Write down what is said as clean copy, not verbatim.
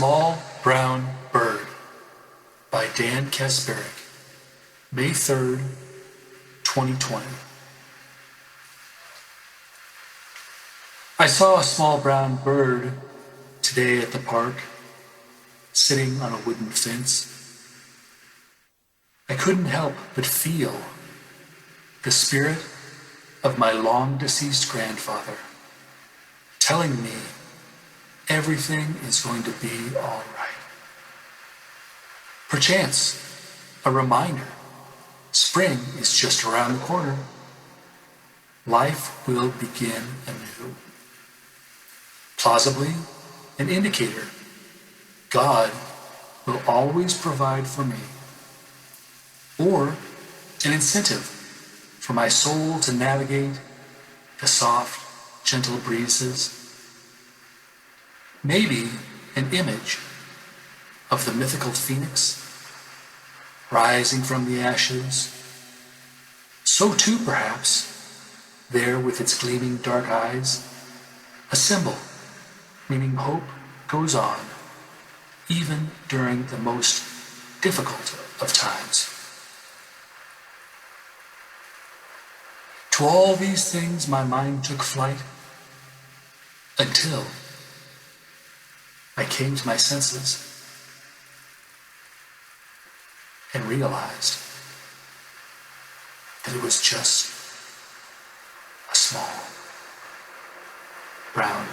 Small Brown Bird by Dan Kasperick, May 3rd, 2020. I saw a small brown bird today at the park, sitting on a wooden fence. I couldn't help but feel the spirit of my long-deceased grandfather telling me everything is going to be all right. Perchance, a reminder, spring is just around the corner. Life will begin anew. Plausibly, an indicator. God will always provide for me. Or an incentive for my soul to navigate the soft, gentle breezes. Maybe an image of the mythical phoenix rising from the ashes. So too, perhaps, there with its gleaming dark eyes, a symbol meaning hope goes on, even during the most difficult of times. To all these things my mind took flight until I came to my senses and realized that it was just a small brown